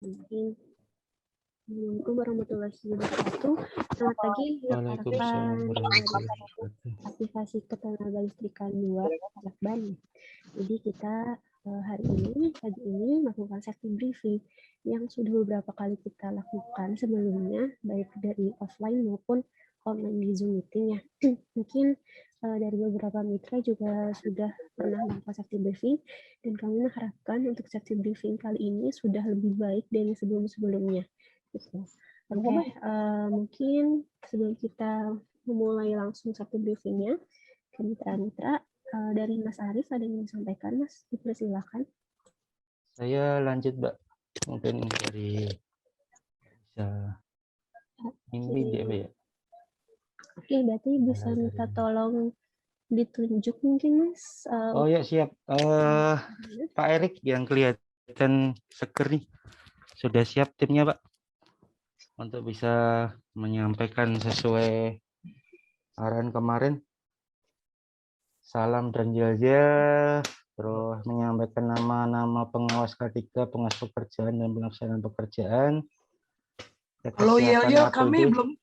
Assalamualaikum warahmatullahi wabarakatuh. Selamat pagi rekan-rekan aplikasi ketenaga listrikan 2 Jakban. Jadi kita pagi ini melakukan safety briefing yang sudah beberapa kali kita lakukan sebelumnya, baik dari offline maupun online di Zoom meeting ya. Mungkin dari beberapa mitra juga sudah pernah melakukan safety briefing, dan kami mengharapkan untuk safety briefing kali ini sudah lebih baik dari sebelum-sebelumnya. Gitu. Oke, mungkin sebelum kita memulai langsung safety briefingnya, ke mitra-mitra, dari Mas Arif ada yang disampaikan, Mas? Dipersilakan. Saya lanjut, Mbak. Mungkin dari bisa ini ya. Oke, berarti bisa minta tolong ditunjuk mungkin, Mas. Oh ya, siap. Pak Erik yang kelihatan seger nih. Sudah siap timnya, Pak? Untuk bisa menyampaikan sesuai arahan kemarin. Salam dan jelajah. Terus menyampaikan nama-nama pengawas K3, pengawas pekerjaan dan pelaksanaan pekerjaan. Halo, ya kami belum.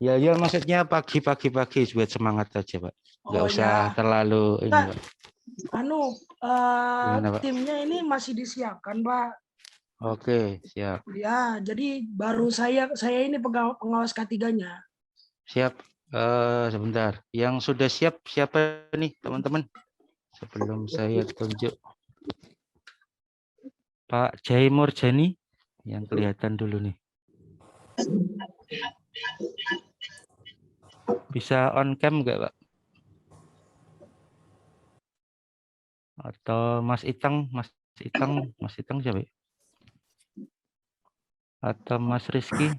Ya maksudnya pagi buat semangat aja, Pak. Nggak usah terlalu ini, Pak. Timnya ini masih disiapkan, Pak. Oke, siap. Ya, jadi baru saya ini pengawas K3-nya. Siap. Sebentar. Yang sudah siap siapa nih, teman-teman? Sebelum saya tunjuk. Pak Jai Murjani yang kelihatan dulu nih. Bisa on cam nggak, Pak? Atau Mas Itang siapa ya? Atau Mas Rizky?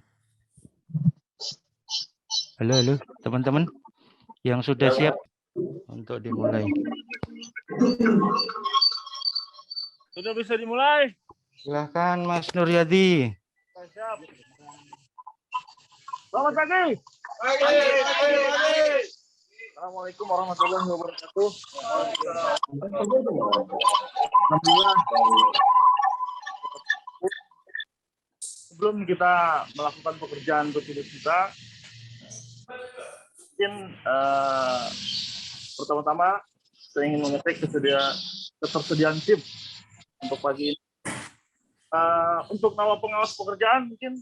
Halo, teman-teman yang sudah siap untuk dimulai. Sudah bisa dimulai. Silahkan Mas Nuryadi. Siap. Selamat pagi. Assalamualaikum warahmatullahi wabarakatuh. Alhamdulillah. Sebelum kita melakukan pekerjaan bertugas kita, mungkin pertama-tama saya ingin mengecek ketersediaan tim untuk pagi ini. Untuk nama pengawas pekerjaan mungkin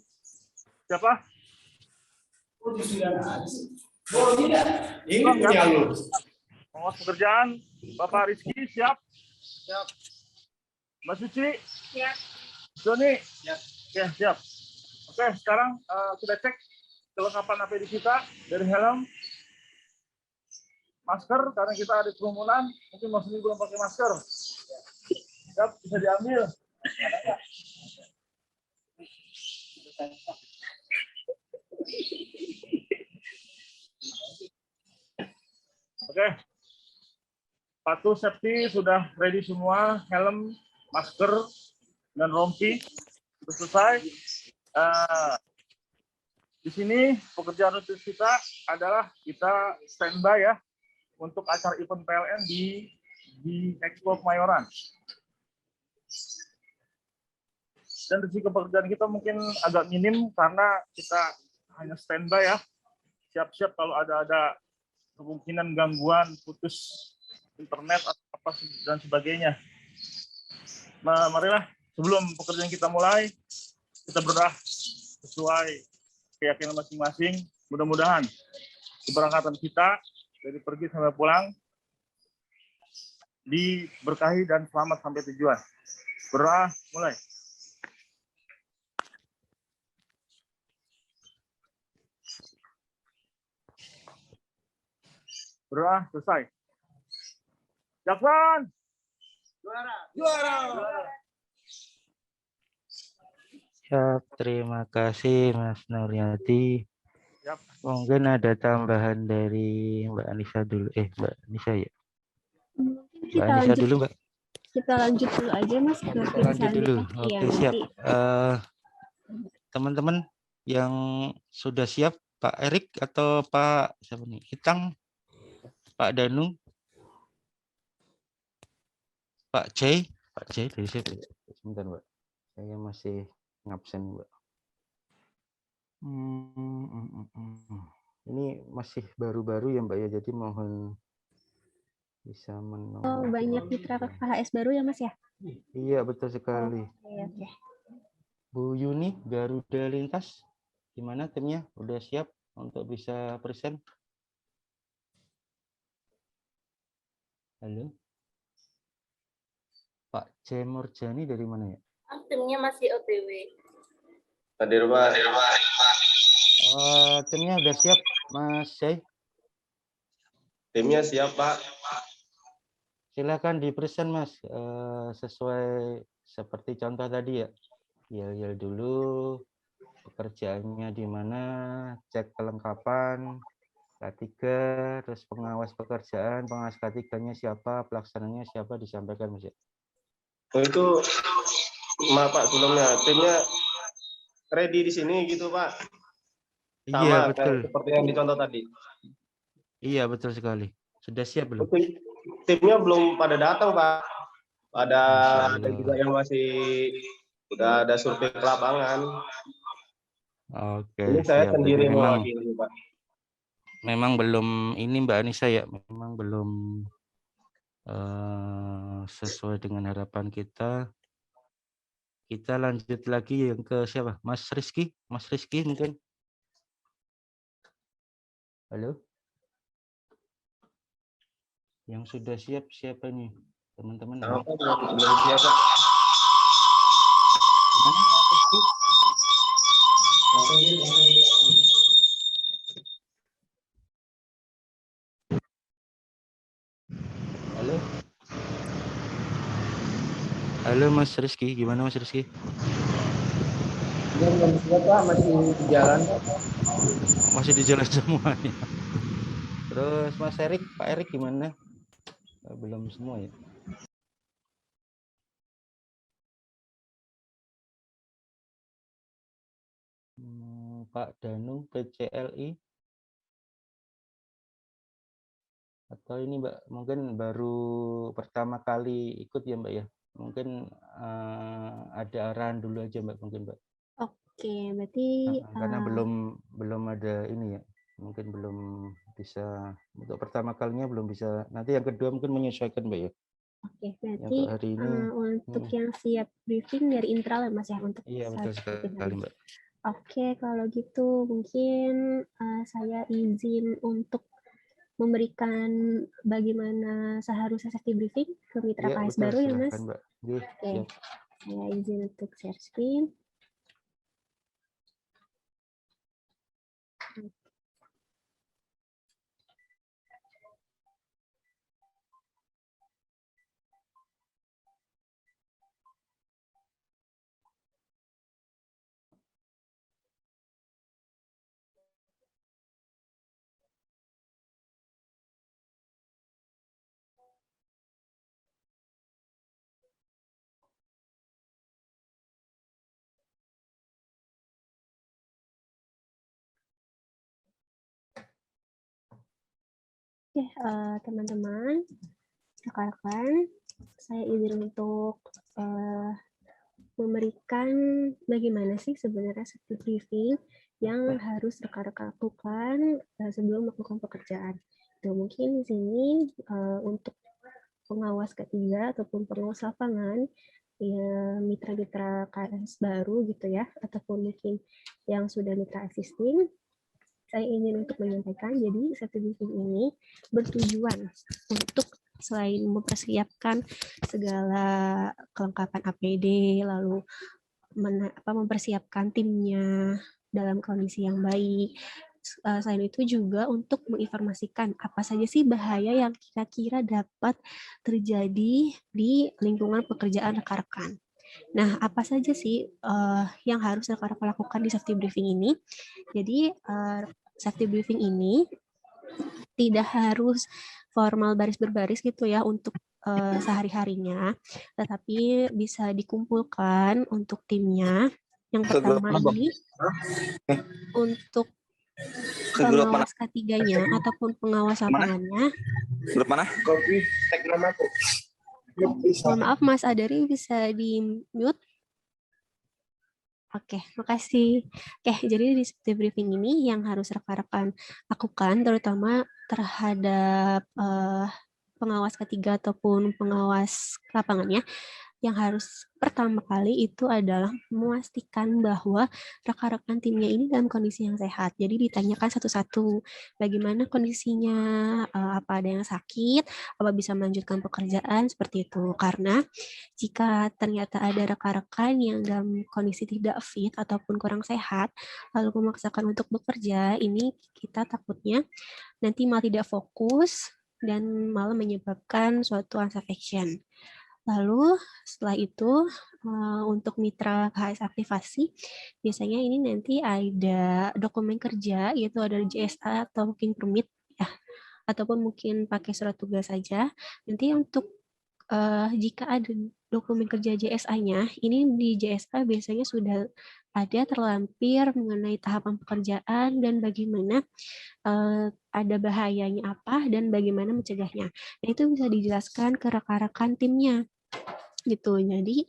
siapa? Ini punya lu. Pengawas pekerjaan Bapak Rizky siap? Siap. Mbak Suci? Siap. Joni? Siap. Oke, siap. Oke, sekarang kita cek kelengkapan APD kita dari helm, masker karena kita ada kerumunan, mungkin Mas ini belum pakai masker. Siap, bisa diambil. Oke, sepatu safety sudah ready semua, helm, masker, dan rompi sudah selesai. Di sini pekerjaan rutin kita adalah kita standby ya untuk acara event PLN di Expo Kemayoran. Dan risiko pekerjaan kita mungkin agak minim karena kita hanya standby ya, siap-siap kalau ada kemungkinan gangguan, putus internet atau apa dan sebagainya. Nah, marilah sebelum pekerjaan kita mulai, kita berdoa sesuai keyakinan masing-masing. Mudah-mudahan keberangkatan kita dari pergi sampai pulang diberkahi dan selamat sampai tujuan. Berdoa mulai. Berdoa selesai. Jaksan. Juara. Siap, terima kasih Mas Nuryadi. Siap. Mungkin ada tambahan dari Mbak Anissa dulu. Mbak Anissa ya. Kita Mbak Anissa dulu, Mbak. Kita lanjut dulu aja, Mas. Lanjut dulu. Oke, siap. Teman-teman yang sudah siap, Pak Erik atau Pak siapa nih? Itang, Pak Danu, Pak Jai dari siapa? Sebentar, Mbak. Saya masih ngabsen, Mbak. Ini masih baru-baru ya, Mbak ya. Jadi mohon bisa menunggu. Oh, banyak mitra KHS baru ya, Mas ya? Iya, betul sekali. Oke. Bu Yuni, Garuda Lintas, gimana timnya? Udah siap untuk bisa present? Halo? Pak C. Murjani dari mana ya? Timnya masih OTW. Hadir, Pak. Timnya udah siap, Mas Syai? Timnya siap, Pak. Silakan di present, Mas. Sesuai seperti contoh tadi ya. Yel dulu, pekerjaannya di mana, cek kelengkapan, K3, terus pengawas pekerjaan, pengawas K3-nya siapa, pelaksananya siapa, disampaikan, Mas. Oh, itu, maaf Pak, sebelumnya, timnya ready di sini gitu, Pak. Sama Iya, betul. seperti yang dicontoh tadi. Iya, betul sekali. Sudah siap belum? Timnya belum pada datang, Pak. Ada juga yang masih udah ada survei ke lapangan. Oke, Ini saya siap. sendiri Memang, mewakili, Pak. memang belum ini Mbak Anissa ya, memang belum sesuai dengan harapan kita. Kita lanjut lagi yang ke siapa? Mas Rizky? Mas Rizky mungkin? Halo? Yang sudah siap siapa nih? Teman-teman? Belum siap, Pak. Gimana Mas Rizky? Halo? Halo Mas Rizky, gimana Mas Rizky? Belum siap, Pak, masih di jalan. Masih di jalan semuanya. Terus Mas Erik, Pak Erik gimana? Belum semua ya? Pak Danu, PCLI? Atau ini Mbak, mungkin baru pertama kali ikut ya Mbak ya? Mungkin ada arahan dulu aja Mbak, mungkin Mbak. Oke, berarti karena belum ada ini ya, mungkin belum bisa, untuk pertama kalinya belum bisa, nanti yang kedua mungkin menyesuaikan Mbak ya. Oke, berarti untuk hari ini untuk yang siap briefing dari internal ya Mas ya, untuk iya betul sekali Mbak. Oke, kalau gitu mungkin saya izin untuk memberikan bagaimana seharusnya safety briefing ke mitra KHS baru ya Mas. Mbak. Oke, saya izin untuk share screen. Oke, teman-teman, rekan-rekan, saya izin untuk memberikan bagaimana sih sebenarnya safety briefing yang harus rekan-rekan lakukan sebelum melakukan pekerjaan. Itu mungkin di sini untuk pengawas ketiga ataupun pengawas lapangan, ya, mitra-mitra KHS baru gitu ya, ataupun mungkin yang sudah mitra existing, saya ingin untuk menyampaikan, jadi safety briefing ini bertujuan untuk selain mempersiapkan segala kelengkapan APD, lalu mempersiapkan timnya dalam kondisi yang baik, selain itu juga untuk menginformasikan apa saja sih bahaya yang kira-kira dapat terjadi di lingkungan pekerjaan rekan-rekan. Nah, apa saja sih yang harus rekan-rekan lakukan di safety briefing ini? Jadi, safety briefing ini tidak harus formal baris berbaris gitu ya untuk sehari-harinya, tetapi bisa dikumpulkan untuk timnya. Yang pertama ini untuk pengawas ketiganya ataupun pengawas lapangannya. Kopi, tag namaku. Mohon maaf Mas Adari, bisa di mute. Oke, makasih. Oke, jadi di safety briefing ini yang harus rekan-rekan lakukan, terutama terhadap pengawas ketiga ataupun pengawas lapangannya, yang harus pertama kali itu adalah memastikan bahwa rekan-rekan timnya ini dalam kondisi yang sehat. Jadi ditanyakan satu-satu bagaimana kondisinya, apa ada yang sakit, apa bisa melanjutkan pekerjaan seperti itu. Karena jika ternyata ada rekan-rekan yang dalam kondisi tidak fit ataupun kurang sehat, lalu memaksakan untuk bekerja, ini kita takutnya nanti malah tidak fokus dan malah menyebabkan suatu unsafe action. Lalu setelah itu untuk mitra KHS aktivasi, biasanya ini nanti ada dokumen kerja, yaitu ada JSA atau working permit, ya, ataupun mungkin pakai surat tugas saja. Nanti untuk jika ada dokumen kerja JSA-nya, ini di JSA biasanya sudah ada terlampir mengenai tahapan pekerjaan dan bagaimana ada bahayanya apa dan bagaimana mencegahnya. Nah, itu bisa dijelaskan ke rekan-rekan timnya gitu. Jadi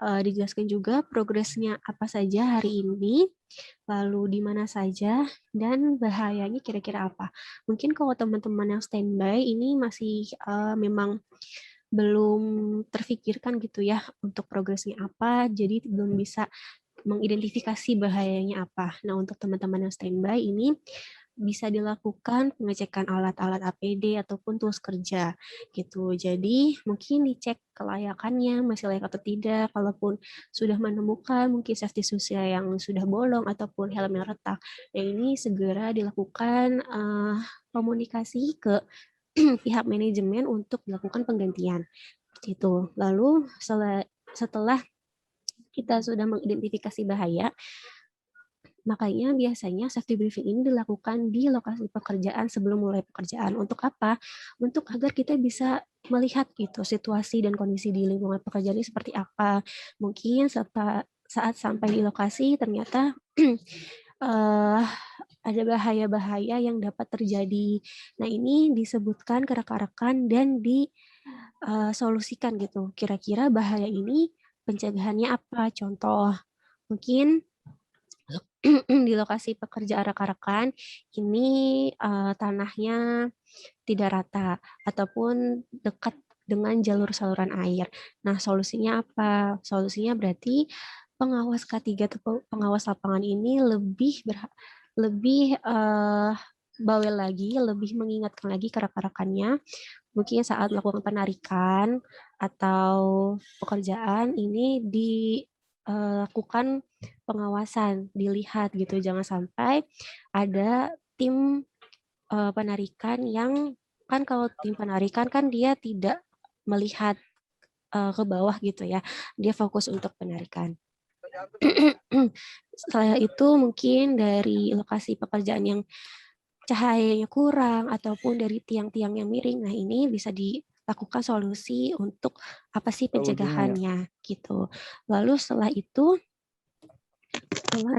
dijelaskan juga progresnya apa saja hari ini, lalu di mana saja, dan bahayanya kira-kira apa. Mungkin kalau teman-teman yang standby ini masih memang belum terfikirkan gitu ya untuk progresnya apa, jadi belum bisa mengidentifikasi bahayanya apa. Nah, untuk teman-teman yang standby ini bisa dilakukan pengecekan alat-alat APD ataupun tools kerja gitu. Jadi mungkin dicek kelayakannya masih layak atau tidak. Kalaupun sudah menemukan mungkin safety shoes-nya yang sudah bolong ataupun helm yang retak, nah ini segera dilakukan komunikasi ke pihak manajemen untuk dilakukan penggantian. Seperti itu. Lalu setelah kita sudah mengidentifikasi bahaya, makanya biasanya safety briefing ini dilakukan di lokasi pekerjaan sebelum mulai pekerjaan. Untuk apa? Untuk agar kita bisa melihat gitu situasi dan kondisi di lingkungan pekerjaan ini seperti apa. Mungkin saat sampai di lokasi ternyata ada bahaya-bahaya yang dapat terjadi. Nah, ini disebutkan ke rekan-rekan dan disolusikan gitu. Kira-kira bahaya ini pencegahannya apa? Contoh, mungkin di lokasi pekerjaan rekan-rekan ini tanahnya tidak rata ataupun dekat dengan jalur saluran air. Nah, solusinya apa? Solusinya berarti pengawas K3 atau pengawas lapangan ini lebih bawel lagi, lebih mengingatkan lagi ke rekan-rekannya. Mungkin saat melakukan penarikan atau pekerjaan ini dilakukan pengawasan, dilihat gitu. Jangan sampai ada tim penarikan yang kan kalau tim penarikan kan dia tidak melihat ke bawah gitu ya. Dia fokus untuk penarikan. Setelah itu mungkin dari lokasi pekerjaan yang cahayanya kurang ataupun dari tiang-tiang yang miring, nah ini bisa dilakukan solusi untuk apa sih pencegahannya gitu. Lalu setelah itu setelah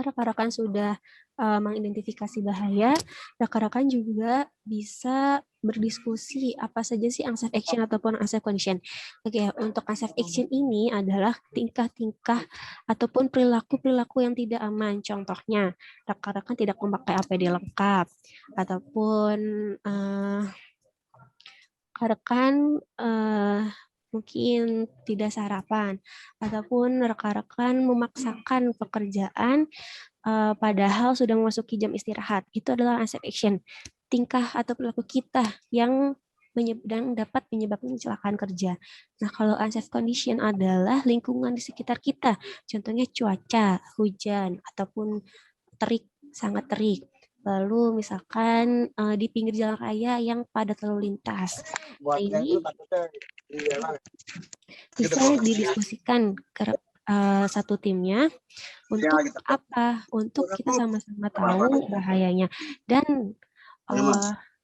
rekan-rekan sudah mengidentifikasi bahaya, rekan-rekan juga bisa berdiskusi apa saja sih unsafe action ataupun unsafe condition. Oke, untuk unsafe action ini adalah tingkah-tingkah ataupun perilaku-perilaku yang tidak aman. Contohnya, rekan-rekan tidak memakai APD lengkap ataupun rekan mungkin tidak sarapan ataupun rekan-rekan memaksakan pekerjaan padahal sudah memasuki jam istirahat. Itu adalah unsafe action. Tingkah atau perilaku kita yang dapat menyebabkan kecelakaan kerja. Nah, kalau unsafe condition adalah lingkungan di sekitar kita. Contohnya cuaca, hujan, ataupun terik, sangat terik. Lalu misalkan di pinggir jalan raya yang padat lalu lintas. Nah, ini bisa didiskusikan ke satu timnya untuk apa? Untuk kita sama-sama tahu bahayanya. Dan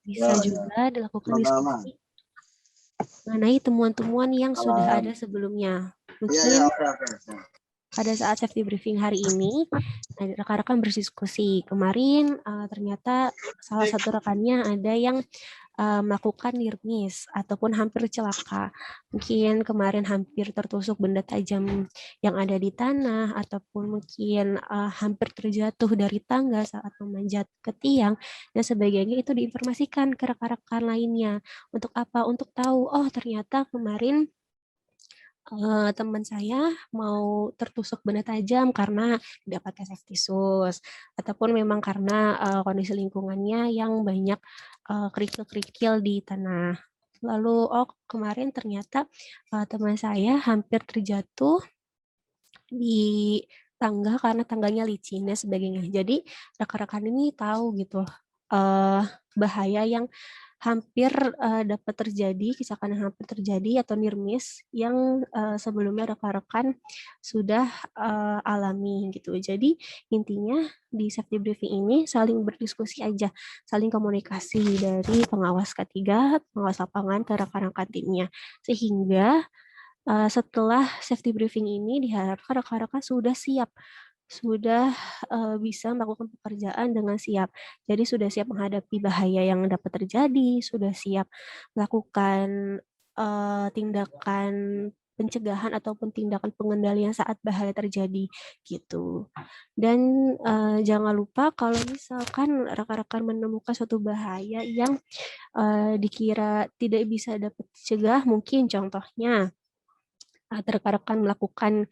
bisa juga dilakukan diskusi mengenai temuan-temuan yang sudah ada sebelumnya. Mungkin pada saat safety briefing hari ini, rekan-rekan berdiskusi. Kemarin ternyata salah satu rekannya ada yang melakukan near miss ataupun hampir celaka. Mungkin kemarin hampir tertusuk benda tajam yang ada di tanah, ataupun mungkin hampir terjatuh dari tangga saat memanjat ke tiang dan sebagainya. Itu diinformasikan ke rekan-rekan lainnya. Untuk apa? Untuk tahu, oh ternyata kemarin teman saya mau tertusuk benda tajam karena tidak pakai safety shoes, ataupun memang karena kondisi lingkungannya yang banyak kerikil-kerikil di tanah. Lalu, oh kemarin ternyata teman saya hampir terjatuh di tangga karena tangganya licin dan sebagainya. Jadi rekan-rekan ini tahu gitu bahaya yang hampir dapat terjadi, kecelakaan yang hampir terjadi atau near miss yang sebelumnya rekan-rekan sudah alami gitu. Jadi intinya di safety briefing ini saling berdiskusi aja, saling komunikasi dari pengawas ketiga, pengawas lapangan ke rekan-rekan timnya, sehingga setelah safety briefing ini diharapkan rekan-rekan sudah siap, sudah bisa melakukan pekerjaan dengan siap. Jadi sudah siap menghadapi bahaya yang dapat terjadi, sudah siap melakukan tindakan pencegahan ataupun tindakan pengendalian saat bahaya terjadi gitu. Dan jangan lupa kalau misalkan rekan-rekan menemukan suatu bahaya yang dikira tidak bisa dapat dicegah, mungkin contohnya rekan-rekan melakukan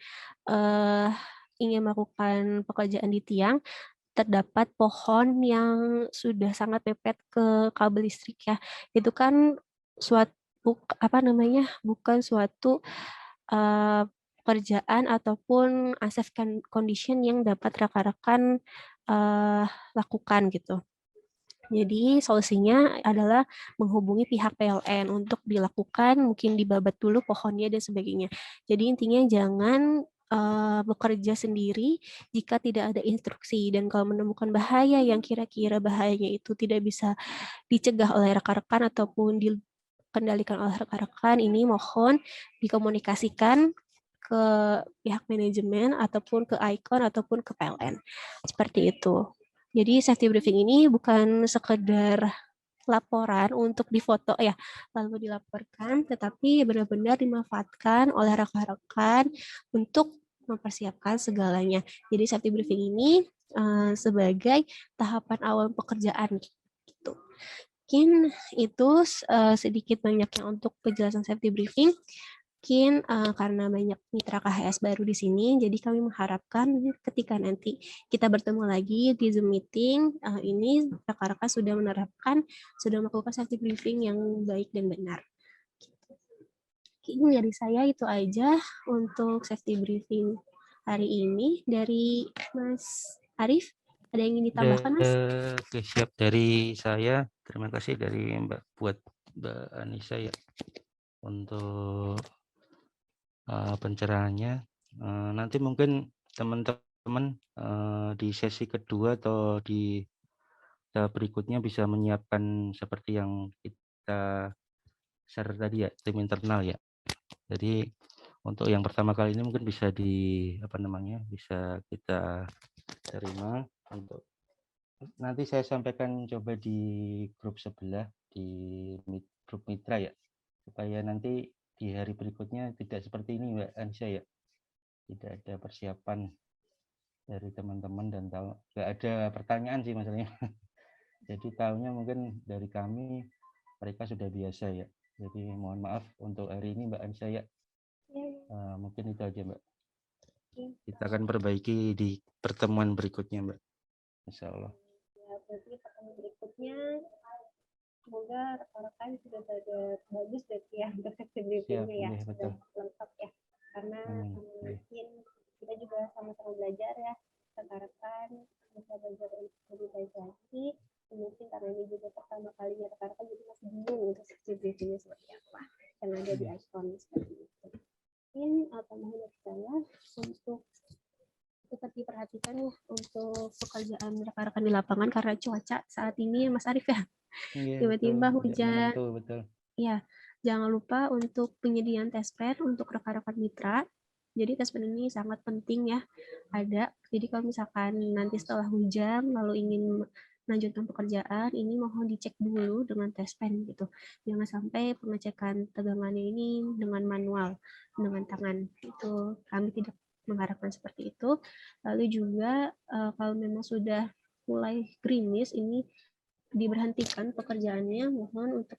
ingin melakukan pekerjaan di tiang, terdapat pohon yang sudah sangat mepet ke kabel listrik ya. Itu kan suatu bukan suatu pekerjaan ataupun unsafe condition yang dapat rekan-rekan lakukan gitu. Jadi solusinya adalah menghubungi pihak PLN untuk dilakukan, mungkin dibabat dulu pohonnya dan sebagainya. Jadi intinya jangan bekerja sendiri jika tidak ada instruksi, dan kalau menemukan bahaya yang kira-kira bahayanya itu tidak bisa dicegah oleh rekan-rekan ataupun dikendalikan oleh rekan-rekan, ini mohon dikomunikasikan ke pihak manajemen ataupun ke ICON ataupun ke PLN. Seperti itu. Jadi safety briefing ini bukan sekedar laporan untuk difoto ya, lalu dilaporkan, tetapi benar-benar dimanfaatkan oleh rekan-rekan untuk mempersiapkan segalanya. Jadi safety briefing ini sebagai tahapan awal pekerjaan gitu. Mungkin itu sedikit banyaknya untuk penjelasan safety briefing. Mungkin karena banyak mitra KHS baru di sini, jadi kami mengharapkan ketika nanti kita bertemu lagi di Zoom meeting, ini rekan-rekan sudah menerapkan, sudah melakukan safety briefing yang baik dan benar. Mungkin dari saya itu aja untuk safety briefing hari ini. Dari Mas Arief, ada yang ingin ditambahkan, Mas? Oke, siap dari saya. Terima kasih dari Mbak Anissa ya untuk pencerahannya. Nanti mungkin teman-teman di sesi kedua atau di tahap berikutnya bisa menyiapkan seperti yang kita share tadi ya, tim internal ya. Jadi untuk yang pertama kali ini mungkin bisa bisa kita terima untuk nanti saya sampaikan coba di grup sebelah, di grup mitra ya, supaya nanti di hari berikutnya tidak seperti ini Mbak Anissa ya, tidak ada persiapan dari teman-teman dan tahu nggak ada pertanyaan sih masalahnya. Jadi tahunya mungkin dari kami, mereka sudah biasa ya. Jadi mohon maaf untuk hari ini Mbak Anissa ya. Mungkin itu aja Mbak. Kita akan perbaiki di pertemuan berikutnya Mbak. Insya Allah. Ya, berarti pertemuan berikutnya semoga rekan-rekan sudah pada bagus berarti ya untuk safety briefingnya ya, sudah lengkap ya, karena mungkin kita juga sama-sama belajar ya, rekan-rekan bisa belajar untuk lebih baik lagi. Mungkin karena ini juga pertama kalinya rekan-rekan jadi masih bingung untuk safety briefingnya seperti apa yang ada di ICON seperti itu. Mungkin tambahan dari saya untuk tetap diperhatikan ya untuk pekerjaan rekan-rekan di lapangan karena cuaca saat ini Mas Arief ya, tiba-tiba hujan. Betul. Ya, jangan lupa untuk penyediaan test pen untuk rekan-rekan mitra. Jadi test pen ini sangat penting ya ada. Jadi kalau misalkan nanti setelah hujan lalu ingin melanjutkan pekerjaan, ini mohon dicek dulu dengan tes pen gitu. Jangan sampai pengecekan tegangannya ini dengan manual, dengan tangan. Itu kami tidak mengharapkan seperti itu. Lalu juga kalau memang sudah mulai gerimis, ini diberhentikan pekerjaannya, mohon untuk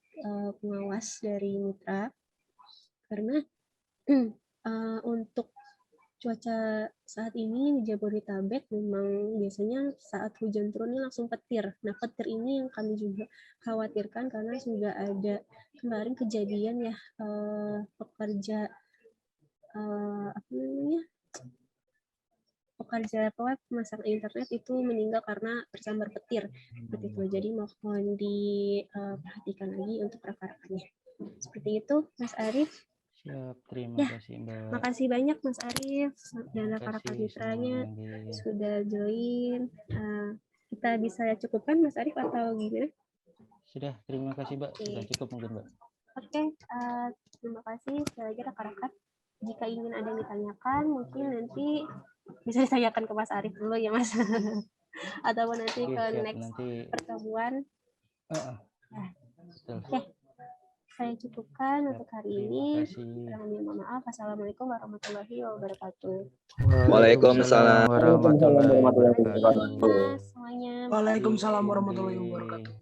pengawas dari mitra, karena untuk cuaca saat ini di Jabodetabek memang biasanya saat hujan turun ini langsung petir. Nah, petir ini yang kami juga khawatirkan karena sudah ada kemarin kejadian ya pekerja apa namanya, pekerja web pemasang internet itu meninggal karena tersambar petir seperti itu. Jadi mohon diperhatikan lagi untuk rekan-rekannya. Seperti itu, Mas Arief. Siap, terima Ya, kasih Mbak. Makasih banyak Mas Arief dan Terima rekan-rekan kasih mitranya semuanya. sudah join. Kita bisa cukupkan Mas Arief atau gimana? Sudah, terima kasih Mbak. Sudah cukup mungkin Mbak. Oke, terima kasih sekali lagi rekan-rekan. Jika ingin ada yang ditanyakan, mungkin nanti bisa ditanyakan ke Mas Arief dulu ya Mas. Ataupun nanti Oke, ke siap. next Nanti pertemuan. betul. Oke, saya cukupkan Siap, untuk hari terima ini. kasih. Kurang lebih mohon maaf. Assalamualaikum warahmatullahi wabarakatuh. Waalaikumsalam warahmatullahi wabarakatuh. Mas semuanya. Waalaikumsalam Cindy. warahmatullahi wabarakatuh.